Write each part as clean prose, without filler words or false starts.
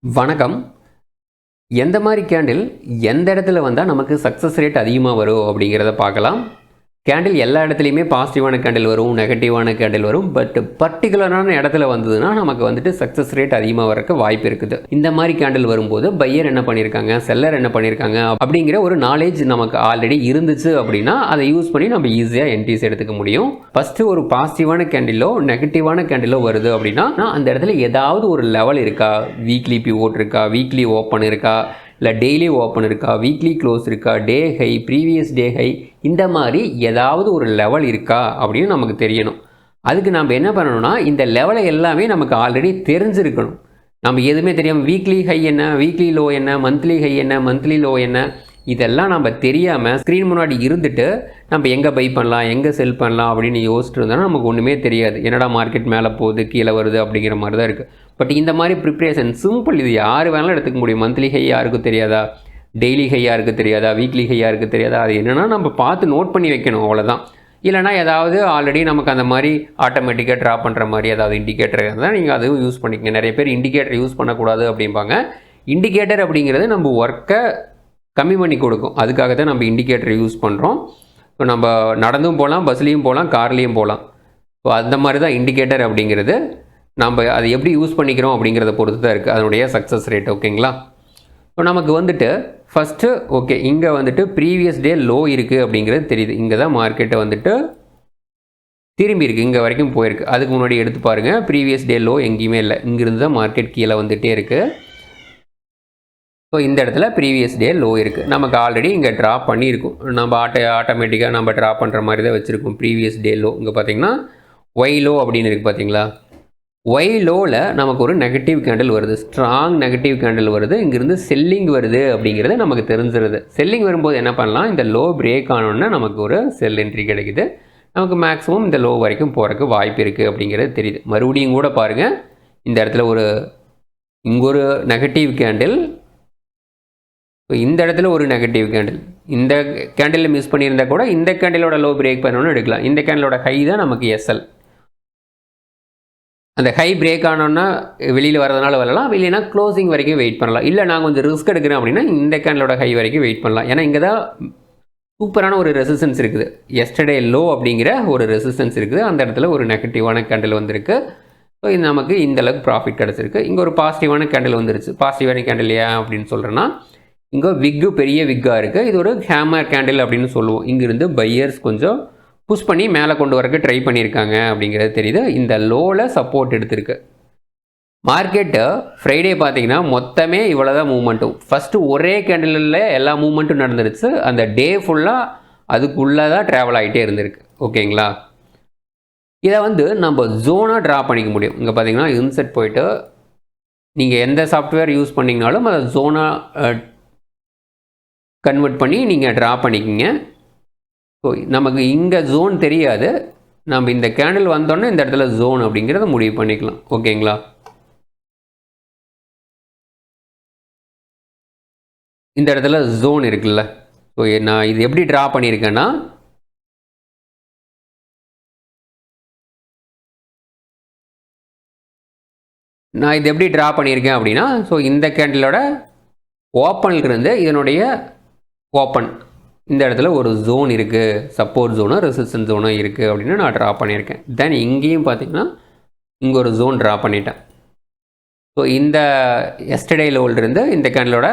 வணக்கம். எந்த மாரி கேண்டில் எந்த இடத்துல வந்தா நமக்கு சக்சஸ் ரேட் அதிகமா வரும் அப்படிங்கிறத பார்க்கலாம். கேண்டில் எல்லா இடத்துலயுமே பாசிட்டிவான கேண்டில் வரும், நெகட்டிவான கேண்டில் வரும். பட் பர்ட்டிகுலரான இடத்துல வந்ததுன்னா நமக்கு வந்துட்டு சக்சஸ் ரேட் அதிகமா வரக்கு வாய்ப்பு இருக்குது. இந்த மாரி கேண்டில் வரும்போது பையர் என்ன பண்ணியிருக்காங்க, செல்லர் என்ன பண்ணியிருக்காங்க அப்படிங்கிற ஒரு நாலேஜ் நமக்கு ஆல்ரெடி இருந்துச்சு அப்படின்னா அதை யூஸ் பண்ணி நம்ம ஈஸியாக என்ட்ரிஸ் எடுத்துக்க முடியும். ஃபர்ஸ்ட் ஒரு பாசிட்டிவான கேண்டிலோ நெகட்டிவான கேண்டிலோ வருது அப்படின்னா அந்த இடத்துல ஏதாவது ஒரு லெவல் இருக்கா, வீக்லி பிவோட் இருக்கா, வீக்லி ஓப்பன் இருக்கா, இல்லை டெய்லி ஓப்பன் இருக்கா, வீக்லி க்ளோஸ் இருக்கா, டே ஹை, ப்ரீவியஸ் டே ஹை, இந்த மாதிரி ஏதாவது ஒரு லெவல் இருக்கா அப்படின்னு நமக்கு தெரியணும். அதுக்கு நம்ம என்ன பண்ணணும்னா இந்த லெவலை எல்லாமே நமக்கு ஆல்ரெடி தெரிஞ்சிருக்கணும். நம்ம எதுவுமே தெரியாமல் வீக்லி ஹை என்ன, வீக்லி லோ என்ன, மந்த்லி ஹை என்ன, மந்த்லி லோ என்ன, இதெல்லாம் நம்ம தெரியாமல் ஸ்க்ரீன் முன்னாடி இருந்துட்டு நம்ம எங்கே பை பண்ணலாம், எங்கே செல் பண்ணலாம் அப்படின்னு யோசிச்சுட்டு இருந்தோம்னா நமக்கு ஒன்றுமே தெரியாது. என்னடா மார்க்கெட் மேலே போகுது கீழே வருது அப்படிங்கிற மாதிரி தான் இருக்குது. பட் இந்த மாதிரி ப்ரிப்ரேஷன் சிம்பிள். இது யார் வேணாலும் எடுத்துக்க முடியும். மந்த்லி ஹை யாருக்கு தெரியாதா, டெய்லி ஹை யாருக்கு தெரியாதா, வீக்லி ஹை யாருக்கு தெரியாதா, அது என்னென்னா நம்ம பார்த்து நோட் பண்ணி வைக்கணும், அவ்வளோதான். இல்லைனா ஏதாவது ஆல்ரெடி நமக்கு அந்த மாதிரி ஆட்டோமேட்டிக்காக ட்ரா பண்ணுற மாதிரி ஏதாவது இண்டிகேட்டர் இருந்தால் நீங்கள் அதுவும் யூஸ் பண்ணிக்கங்க. நிறைய பேர் இண்டிகேட்டர் யூஸ் பண்ணக்கூடாது அப்படிம்பாங்க. இண்டிகேட்டர் அப்படிங்கிறது நம்ம ஒர்க்கை கம்மி பண்ணி கொடுக்கும். அதுக்காக தான் நம்ம இண்டிகேட்டர் யூஸ் பண்ணுறோம். இப்போ நம்ம நடந்தும் போகலாம், பஸ்லேயும் போகலாம், கார்லேயும் போகலாம். ஸோ அந்த மாதிரி தான் இண்டிகேட்டர் அப்படிங்கிறது. நம்ம அதை எப்படி யூஸ் பண்ணிக்கிறோம் அப்படிங்கிறத பொறுத்து தான் இருக்குது அதனுடைய சக்ஸஸ் ரேட். ஓகேங்களா? இப்போ நமக்கு வந்துட்டு ஃபஸ்ட்டு ஓகே இங்கே வந்துட்டு ப்ரீவியஸ் டே லோ இருக்குது அப்படிங்கிறது தெரியுது. இங்கே தான் மார்க்கெட்டை வந்துட்டு திரும்பி இருக்குது, இங்கே வரைக்கும் போயிருக்கு. அதுக்கு முன்னாடி எடுத்து பாருங்கள், ப்ரீவியஸ் டே லோ எங்கேயுமே இல்லை. இங்கேருந்து தான் மார்க்கெட் கீழே வந்துகிட்டே இருக்குது. ஸோ இந்த இடத்துல ப்ரீவியஸ் டே லோ இருக்குது. நமக்கு ஆல்ரெடி இங்கே ட்ரா பண்ணியிருக்கும். நம்ம ஆட்டோமேட்டிக்காக நம்ம ட்ரா பண்ணுற மாதிரி தான் வச்சுருக்கோம். ப்ரீவியஸ் டே லோ இங்கே பார்த்தீங்கன்னா ஒய் லோ அப்படின்னு இருக்குது பார்த்தீங்களா. ஒய் லோவில் நமக்கு ஒரு நெகட்டிவ் கேண்டில் வருது, ஸ்ட்ராங் நெகட்டிவ் கேண்டில் வருது. இங்கேருந்து செல்லிங் வருது அப்படிங்கிறது நமக்கு தெரிஞ்சிருது. செல்லிங் வரும்போது என்ன பண்ணலாம், இந்த லோ பிரேக் ஆனோன்னா நமக்கு ஒரு செல் என்ட்ரி கிடைக்குது. நமக்கு மேக்ஸிமம் இந்த லோ வரைக்கும் போகிறதுக்கு வாய்ப்பு இருக்குது அப்படிங்கிறது தெரியுது. மறுபடியும் கூட பாருங்கள், இந்த இடத்துல இங்கே ஒரு நெகட்டிவ் கேண்டில், இந்த இடத்துல ஒரு நெகட்டிவ் கேண்டில். இந்த கேண்டில் மிஸ் பண்ணியிருந்தால் கூட இந்த கேண்டிலோட லோ பிரேக் பண்ணணும்னு எடுக்கலாம். இந்த கேண்டிலோட ஹை தான் நமக்கு எஸ்எல். அந்த ஹை பிரேக் ஆனோன்னா வெளியில் வரதுனால வரலாம், இல்லைன்னா க்ளோசிங் வரைக்கும் வெயிட் பண்ணலாம். இல்லை நான் கொஞ்சம் ரிஸ்க் எடுக்கிறேன் அப்படின்னா இந்த கேண்டிலோட ஹை வரைக்கும் வெயிட் பண்ணலாம். ஏன்னா இங்கே தான் சூப்பரான ஒரு ரெசிஸ்டன்ஸ் இருக்குது. எஸ்டர்டே லோ அப்படிங்கிற ஒரு ரெசிஸ்டன்ஸ் இருக்குது. அந்த இடத்துல ஒரு நெகட்டிவான கேண்டில் வந்திருக்கு. ஸோ இது நமக்கு இந்தளவுக்கு ப்ராஃபிட் கிடச்சிருக்கு. இங்கே ஒரு பாசிட்டிவான கேண்டில் வந்துருச்சு. பாசிட்டிவான கேண்டில் ஏன் அப்படின்னு சொல்கிறேன்னா, இங்கே விக்கு பெரிய விக்காக இருக்குது. இது ஒரு ஹேமர் கேண்டில் அப்படின்னு சொல்லுவோம். இங்கிருந்து பையர்ஸ் கொஞ்சம் புஷ் பண்ணி மேலே கொண்டு வரக்கு ட்ரை பண்ணியிருக்காங்க அப்படிங்கிறது தெரியுது. இந்த லோவில் சப்போர்ட் எடுத்திருக்கு. மார்க்கெட்டு ஃப்ரைடே பார்த்தீங்கன்னா மொத்தமே இவ்வளோ தான் மூவ்மெண்ட்டும். ஃபஸ்ட்டு ஒரே கேண்டிலில் எல்லா மூவ்மெண்ட்டும் நடந்துருச்சு. அந்த டே ஃபுல்லாக அதுக்குள்ளே தான் ட்ராவல் ஆகிட்டே இருந்திருக்கு. ஓகேங்களா? இதை நம்ம ஜோனாக ட்ரா பண்ணிக்க முடியும். இங்கே பார்த்தீங்கன்னா இன்செட் போயிட்டு நீங்கள் எந்த சாஃப்ட்வேர் யூஸ் பண்ணிங்கனாலும் அதை ஜோனாக கன்வெர்ட் பண்ணி நீங்கள் ட்ரா பண்ணிக்கிங்க. ஸோ நமக்கு இங்கே ஜோன் தெரியாது. நம்ம இந்த கேண்டில் வந்தோடனே இந்த இடத்துல ஜோன் அப்படிங்கிறத முடிவு பண்ணிக்கலாம். ஓகேங்களா? இந்த இடத்துல ஜோன் இருக்குல்ல. ஸோ நான் இது எப்படி ட்ரா பண்ணியிருக்கேன்னா, நான் இது எப்படி ட்ரா பண்ணியிருக்கேன் அப்படின்னா, ஸோ இந்த கேண்டிலோட ஓப்பன்லேருந்து இதனுடைய ஓப்பன் இந்த இடத்துல ஒரு ஜோன் இருக்குது, சப்போர்ட் ஜோனோ ரெசிஸ்டன்ஸ் ஜோனோ இருக்குது அப்படின்னு நான் ட்ரா பண்ணியிருக்கேன். தென் இங்கேயும் பார்த்திங்கன்னா இங்கே ஒரு ஜோன் ட்ரா பண்ணிட்டேன். ஸோ இந்த எஸ்டர்டே லெவலிருந்து இந்த கேண்டிலோட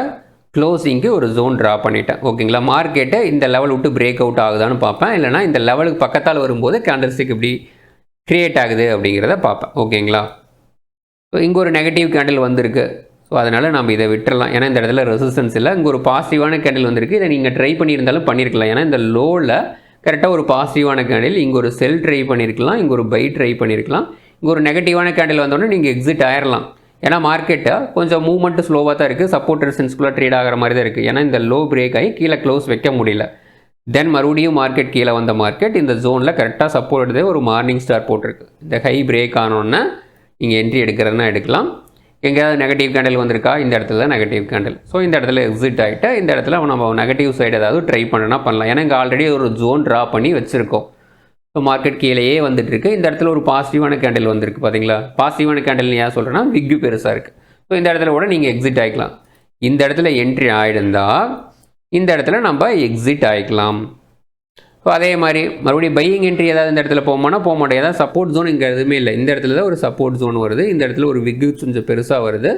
க்ளோசிங்க்கு ஒரு ஜோன் ட்ரா பண்ணிட்டேன். ஓகேங்களா? மார்க்கெட்டு இந்த லெவல் விட்டு பிரேக் அவுட் ஆகுதான்னு பார்ப்பேன். இல்லைனா இந்த லெவலுக்கு பக்கத்தால் வரும்போது கேண்டில்ஸ்டிக் எப்படி க்ரியேட் ஆகுது அப்படிங்கிறத பார்ப்பேன். ஓகேங்களா? ஸோ இங்கே ஒரு நெகட்டிவ் கேண்டில் வந்திருக்கு. ஸோ அதனால் நம்ம இதை விட்டுறலாம். ஏன்னா இந்த இடத்துல ரெசிஸ்டன்ஸ் இல்லை. இங்கே ஒரு பாசிட்டிவான கேண்டில் வந்திருக்கு. இதை நீங்கள் ட்ரை பண்ணியிருந்தாலும் பண்ணியிருக்கலாம். ஏன்னா இந்த லோவில் கரெக்டாக ஒரு பாசிட்டிவான கேண்டில், இங்கே ஒரு செல் ட்ரை பண்ணியிருக்கலாம், இங்கே ஒரு பை ட்ரை பண்ணியிருக்கலாம். இங்கே ஒரு நெகட்டிவான கேண்டில் வந்தோடனே நீங்கள் எக்ஸிட் ஆயிடலாம். ஏன்னா மார்க்கெட்டை கொஞ்சம் மூவ்மெண்ட்டு ஸ்லோவாக தான் இருக்குது. சப்போர்ட் ரெசிஸ்டன்ஸ்குள்ளே ட்ரேட் ஆகிற மாதிரி தான் இருக்குது. ஏன்னா இந்த லோ பிரேக் ஆகி கீழே க்ளோஸ் வைக்க முடியல. தென் மறுபடியும் மார்க்கெட் கீழே வந்த மார்க்கெட் இந்த ஜோனில் கரெக்டாக சப்போர்ட் எடுத்து ஒரு மார்னிங் ஸ்டார் போட்டிருக்கு. இந்த ஹை பிரேக் ஆனோடனே நீங்கள் என்ட்ரி எடுக்கிறதுனா எடுக்கலாம். எங்கேயாவது நெகட்டிவ் கேண்டில் வந்திருக்கா, இந்த இடத்துல தான் நெகட்டிவ் கேண்டில். ஸோ இந்த இடத்துல எக்ஸிட் ஆகிட்டு இந்த இடத்துல நம்ம நெகட்டிவ் சைடு ஏதாவது ட்ரை பண்ணனா பண்ணலாம். ஏன்னா இங்கே ஆல்ரெடி ஒரு ஜோன் ட்ரா பண்ணி வச்சுருக்கோம். ஸோ மார்க்கெட் கீழேயே வந்துட்டுருக்கு. இந்த இடத்துல ஒரு பாசிட்டிவான கேண்டில் வந்திருக்கு பார்த்தீங்களா. பாசிட்டிவான கேண்டில் ஏன் சொல்கிறேன்னா விக்கு பெருசாக இருக்குது. ஸோ இந்த இடத்துல கூட நீங்கள் எக்ஸிட் ஆகிக்கலாம். இந்த இடத்துல என்ட்ரி ஆகிருந்தால் இந்த இடத்துல நம்ம எக்ஸிட் ஆகிக்கலாம். ஸோ அதே மாதிரி மறுபடியும் பையிங் என்ட்ரி ஏதாவது இந்த இடத்துல போக மாட்டோம். ஏதாவது சப்போர்ட் ஜோன் இங்கே எதுவுமே இல்லை. இந்த இடத்துல தான் ஒரு சப்போர்ட் ஜோன் வருது. இந்த இடத்துல ஒரு விக்கு கொஞ்சம் பெருசாக வருது.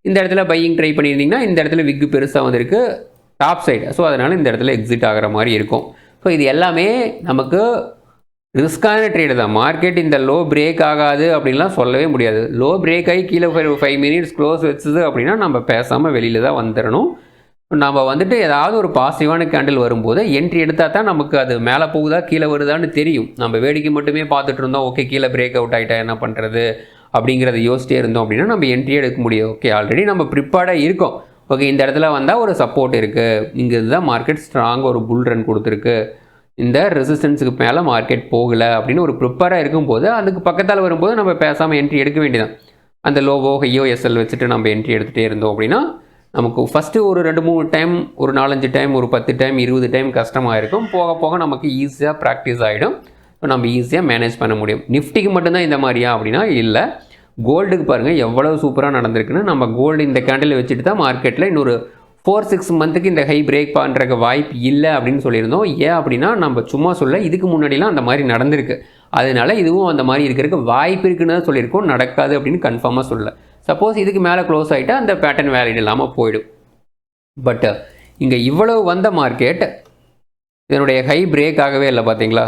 இந்த இடத்துல பையிங் ட்ரை பண்ணியிருந்தீங்கன்னா இந்த இடத்துல விக்கு பெருசாக வந்திருக்கு டாப் சைடு. ஸோ அதனால் இந்த இடத்துல எக்ஸிட் ஆகிற மாதிரி இருக்கும். ஸோ இது எல்லாமே நமக்கு ரிஸ்க்கான ட்ரேடு தான். மார்க்கெட் இந்த லோ பிரேக் ஆகாது அப்படின்லாம் சொல்லவே முடியாது. லோ பிரேக் ஆகி கீழே 5 மினிட்ஸ் க்ளோஸ் வச்சுது அப்படின்னா நம்ம பேசாமல் வெளியில் தான் வந்துடணும். நம்ம வந்துட்டு ஏதாவது ஒரு பாசிட்டிவான கேண்டில் வரும்போது என்ட்ரி எடுத்தால் தான் நமக்கு அது மேலே போகுதா கீழே வருதான்னு தெரியும். நம்ம வேடிக்கை மட்டுமே பார்த்துட்டு இருந்தோம், ஓகே கீழே பிரேக் அவுட் ஆகிட்டா என்ன பண்ணுறது அப்படிங்கிறத யோசிச்சிட்டே இருந்தோம் அப்படின்னா நம்ம என்ட்ரி எடுக்க முடியும். ஓகே ஆல்ரெடி நம்ம ப்ரிப்பேர்டாக இருக்கோம். ஓகே இந்த இடத்துல வந்தால் ஒரு சப்போர்ட் இருக்குது, இங்கே தான் மார்க்கெட் ஸ்ட்ராங்காக ஒரு புல் ரன் கொடுத்துருக்கு, இந்த ரெசிஸ்டன்ஸுக்கு மேலே மார்க்கெட் போகலை அப்படின்னு ஒரு ப்ரிப்பேராக இருக்கும்போது அதுக்கு பக்கத்தால் வரும்போது நம்ம பேசாமல் என்ட்ரி எடுக்க வேண்டியதான். அந்த லோவோ ஹையோ எஸ்எல் வச்சுட்டு நம்ம என்ட்ரி எடுத்துகிட்டே இருந்தோம் அப்படின்னா நமக்கு ஃபஸ்ட்டு ஒரு 2-3 டைம், ஒரு 4-5 டைம், ஒரு 10 டைம், 20 டைம் கஷ்டமாக இருக்கும். போக போக நமக்கு ஈஸியாக ப்ராக்டிஸ் ஆகிடும். நம்ம ஈஸியாக மேனேஜ் பண்ண முடியும். நிஃப்டிக்கு மட்டும்தான் இந்த மாதிரியா அப்படின்னா இல்லை. கோல்டுக்கு பாருங்கள் எவ்வளோ சூப்பராக நடந்திருக்குன்னு. நம்ம கோல்டு இந்த கேண்டில் வச்சுட்டு தான் மார்க்கெட்டில் இன்னொரு 4-6 மந்த்துக்கு இந்த ஹை பிரேக் பண்ணுறக்கு வாய்ப்பு இல்லை அப்படின்னு சொல்லியிருந்தோம். ஏன் அப்படின்னா நம்ம சும்மா சொல்ல, இதுக்கு முன்னாடிலாம் அந்த மாதிரி நடந்திருக்கு. அதனால இதுவும் அந்த மாதிரி இருக்கிறதுக்கு வாய்ப்பு இருக்குன்னு தான் சொல்லியிருக்கோம். நடக்காது அப்படின்னு கன்ஃபார்மாக சொல்லலை. சப்போஸ் இதுக்கு மேலே க்ளோஸ் ஆகிட்டால் அந்த பேட்டர்ன் வேலிட் இல்லாமல் போயிடும். பட் இங்கே இவ்வளவு வந்த மார்க்கெட் இதனுடைய ஹை பிரேக் ஆகவே இல்லை பார்த்தீங்களா.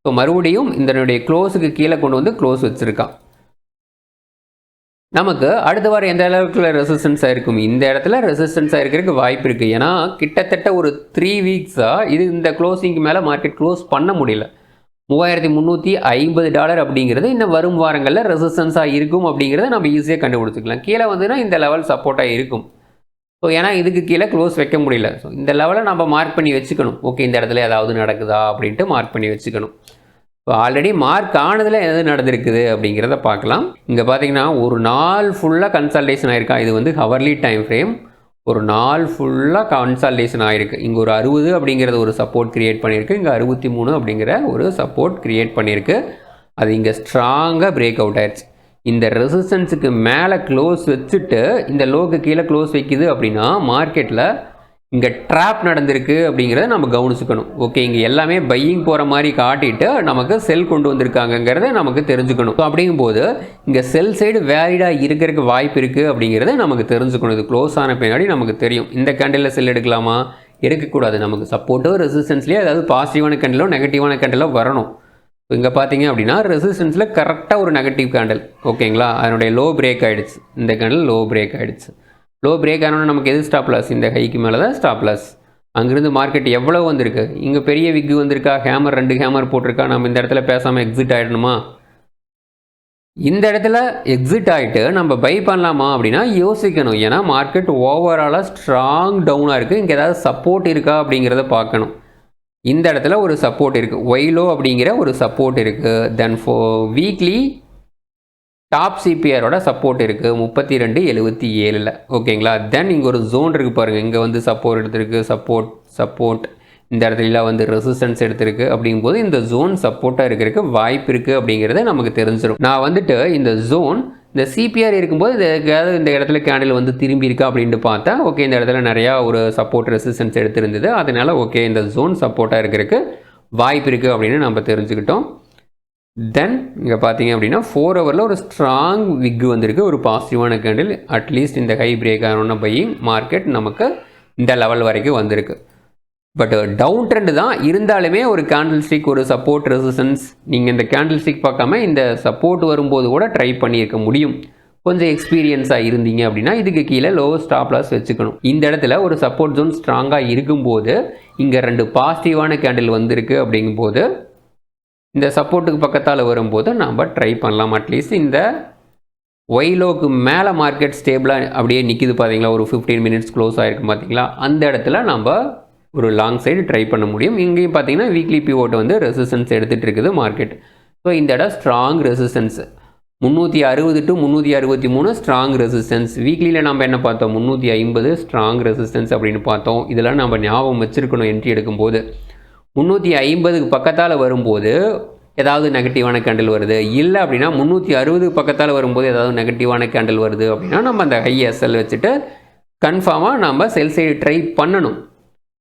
ஸோ மறுபடியும் இதனுடைய க்ளோஸுக்கு கீழே கொண்டு வந்து க்ளோஸ் வச்சுருக்கான். நமக்கு அடுத்த வாரம் எந்த அளவுக்குள்ள ரெசிஸ்டன்ஸாக இருக்கும், இந்த இடத்துல ரெசிஸ்டன்ஸாக இருக்கிறதுக்கு வாய்ப்பு இருக்குது. ஏன்னா கிட்டத்தட்ட ஒரு 3 வீக்ஸாக இது இந்த க்ளோசிங்க்கு மேலே மார்க்கெட் க்ளோஸ் பண்ண முடியல. $3350 அப்படிங்கிறது இன்னும் வரும் வாரங்களில் ரெசிஸ்டன்ஸாக இருக்கும் அப்படிங்கிறத நம்ம ஈஸியாக கண்டுபிடிச்சிக்கலாம். கீழே வந்துன்னா இந்த லெவல் சப்போர்ட்டாக இருக்கும். ஸோ ஏன்னா இதுக்கு கீழே க்ளோஸ் வைக்க முடியல. ஸோ இந்த லெவலை நம்ம மார்க் பண்ணி வச்சுக்கணும். ஓகே இந்த இடத்துல ஏதாவது நடக்குதா அப்படின்ட்டு மார்க் பண்ணி வச்சுக்கணும். இப்போ ஆல்ரெடி மார்க் ஆனதில் எது நடந்திருக்குது அப்படிங்கிறத பார்க்கலாம். இங்கே பார்த்தீங்கன்னா ஒரு நாள் ஃபுல்லாக கன்சல்டேஷன் ஆகிருக்கா. இது வந்து ஹவர்லி டைம் ஃப்ரேம். ஒரு நாள் ஃபுல்லாக கன்சல்டேஷன் ஆகிருக்கு. இங்கே ஒரு 60 அப்படிங்கிறது ஒரு சப்போர்ட் க்ரியேட் பண்ணியிருக்கு. இங்கே 63 அப்படிங்கிற ஒரு சப்போர்ட் க்ரியேட் பண்ணியிருக்கு. அது இங்கே ஸ்ட்ராங்காக பிரேக் அவுட் ஆயிடுச்சு. இந்த ரெசிஸ்டன்ஸுக்கு மேலே க்ளோஸ் வச்சுட்டு இந்த லோக்கு கீழே க்ளோஸ் வைக்குது அப்படின்னா மார்க்கெட்டில் இங்கே ட்ராப் நடந்திருக்கு அப்படிங்கிறத நம்ம கவனிச்சுக்கணும். ஓகே இங்கே எல்லாமே பையிங் போகிற மாதிரி காட்டிட்டு நமக்கு செல் கொண்டு வந்திருக்காங்கங்கிறத நமக்கு தெரிஞ்சுக்கணும். ஸோ அப்படிங்கும்போது இங்கே செல் சைடு வேலிடாக இருக்கிறதுக்கு வாய்ப்பு இருக்குது அப்படிங்கிறத நமக்கு தெரிஞ்சுக்கணும். இது க்ளோஸ் ஆன பின்னாடி நமக்கு தெரியும். இந்த கேண்டிலில் செல் எடுக்கலாமா, எடுக்கக்கூடாது. நமக்கு சப்போர்ட்டோ ரெசிஸ்டன்ஸ்லேயே அதாவது பாசிட்டிவான கேண்டிலோ நெகட்டிவான கேண்டிலோ வரணும். ஸோ இங்கே பார்த்தீங்க அப்படின்னா ரெசிஸ்டன்ஸில் கரெக்டாக ஒரு நெகட்டிவ் கேண்டில் ஓகேங்களா, அதனுடைய லோ பிரேக் ஆகிடுச்சு. இந்த கேண்டில் லோ பிரேக் ஆகிடுச்சு. லோ பிரேக் ஆனோன்னா நமக்கு எது ஸ்டாப் லாஸ், இந்த ஹைக்கு மேலே தான் ஸ்டாப் லாஸ். அங்கேருந்து மார்க்கெட் எவ்வளோ வந்திருக்கு, இங்கே பெரிய விக்கு வந்திருக்கா, ஹேமர் 2 ஹேமர் போட்டிருக்கா. நம்ம இந்த இடத்துல பேசாமல் எக்ஸிட் ஆகிடணுமா, இந்த இடத்துல எக்ஸிட் ஆகிட்டு நம்ம பை பண்ணலாமா அப்படின்னா யோசிக்கணும். ஏன்னா மார்க்கெட் ஓவராலாக ஸ்ட்ராங் டவுனாக இருக்குது. இங்கே ஏதாவது சப்போர்ட் இருக்கா அப்படிங்கிறத பார்க்கணும். இந்த இடத்துல ஒரு சப்போர்ட் இருக்குது, ஒய்லோ அப்படிங்கிற ஒரு சப்போர்ட் இருக்குது. தென் வீக்லி டாப் சிபிஆரோட சப்போர்ட் இருக்குது 32.77 ஓகேங்களா. தென் இங்கே ஒரு ஜோன் இருக்குது பாருங்கள். இங்கே வந்து சப்போர்ட் எடுத்திருக்கு, சப்போர்ட் இந்த இடத்துல வந்து ரெசிஸ்டன்ஸ் எடுத்திருக்கு. அப்படிங்கும்போது இந்த ஜோன் சப்போர்ட்டாக இருக்கிறதுக்கு வாய்ப்பு இருக்குது அப்படிங்கிறத நமக்கு தெரிஞ்சிடும். நான் வந்துட்டு இந்த ஜோன் இந்த சிபிஆர் இருக்கும்போது இந்த இடத்துல கேண்டில் வந்து திரும்பி இருக்கா அப்படின்ட்டு பார்த்தா ஓகே இந்த இடத்துல நிறையா ஒரு சப்போர்ட் ரெசிஸ்டன்ஸ் எடுத்திருந்தது. அதனால ஓகே இந்த ஜோன் சப்போர்ட்டாக இருக்கிறதுக்கு வாய்ப்பு இருக்குது அப்படின்னு நம்ம தெரிஞ்சுக்கிட்டோம். தென் இங்கே பார்த்தீங்க அப்படின்னா 4 ஹவரில் ஒரு ஸ்ட்ராங் விக்கு வந்திருக்கு, ஒரு பாசிட்டிவான கேண்டில். அட்லீஸ்ட் இந்த ஹை பிரேக் ஆனோன்னா பையிங் மார்க்கெட் நமக்கு இந்த லெவல் வரைக்கும் வந்திருக்கு. பட் டவுன் ட்ரெண்ட் தான் இருந்தாலுமே ஒரு கேண்டில் ஸ்டிக், ஒரு சப்போர்ட் ரெசிஸ்டன்ஸ், நீங்கள் இந்த கேண்டில் ஸ்டிக் பார்க்காம இந்த சப்போர்ட் வரும்போது கூட ட்ரை பண்ணியிருக்க முடியும். கொஞ்சம் எக்ஸ்பீரியன்ஸாக இருந்தீங்க அப்படின்னா இதுக்கு கீழே லோ ஸ்டாப் லாஸ் வச்சுக்கணும். இந்த இடத்துல ஒரு சப்போர்ட் ஜோன் ஸ்ட்ராங்காக இருக்கும்போது இங்கே 2 பாசிட்டிவான கேண்டில் வந்திருக்கு. அப்படிங்கும்போது இந்த சப்போர்ட்டுக்கு பக்கத்தால் வரும்போது நம்ம ட்ரை பண்ணலாம். அட்லீஸ்ட் இந்த ஒய்லோக்கு மேலே மார்க்கெட் ஸ்டேபிளாக அப்படியே நிற்கிது பார்த்தீங்களா, ஒரு 15 மினிட்ஸ் க்ளோஸ் ஆகிருக்கு பார்த்தீங்களா, அந்த இடத்துல நம்ம ஒரு லாங் சைடு ட்ரை பண்ண முடியும். இங்கேயும் பார்த்தீங்கன்னா வீக்லி பிவோட் வந்து ரெசிஸ்டன்ஸ் எடுத்துகிட்டு இருக்குது மார்க்கெட். ஸோ இந்த இடம் strong resistance 360 to 363 strong resistance. வீக்லியில் நம்ம என்ன பார்த்தோம், 350 ஸ்ட்ராங் ரெசிஸ்டன்ஸ் அப்படின்னு பார்த்தோம். இதெல்லாம் நம்ம ஞாபகம் வச்சுருக்கணும் என்ட்ரி எடுக்கும்போது. 350க்கு பக்கத்தால் வரும்போது ஏதாவது நெகட்டிவான கேண்டில் வருது, இல்லை அப்படின்னா 360 பக்கத்தால் வரும்போது ஏதாவது நெகட்டிவான கேண்டில் வருது அப்படின்னா நம்ம அந்த ஹை எஸ்எல் வச்சுட்டு கன்ஃபார்மாக நம்ம செல் சைடு ட்ரை பண்ணணும்.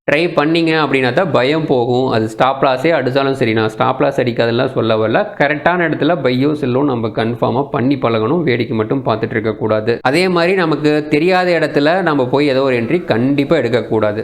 ட்ரை பண்ணிங்க அப்படின்னா தான் பயம் போகும். அது ஸ்டாப் லாஸே அடித்தாலும் சரி, நான் ஸ்டாப் லாஸ் அடிக்காதெல்லாம் சொல்ல வரல, கரெக்டான இடத்துல பையோ செல்லோ நம்ம கன்ஃபார்மாக பண்ணி பழகணும். வேடிக்கை மட்டும் பார்த்துட்டு இருக்கக்கூடாது. அதே மாதிரி நமக்கு தெரியாத இடத்துல நம்ம போய் ஏதோ ஒரு என்ட்ரி கண்டிப்பாக எடுக்கக்கூடாது.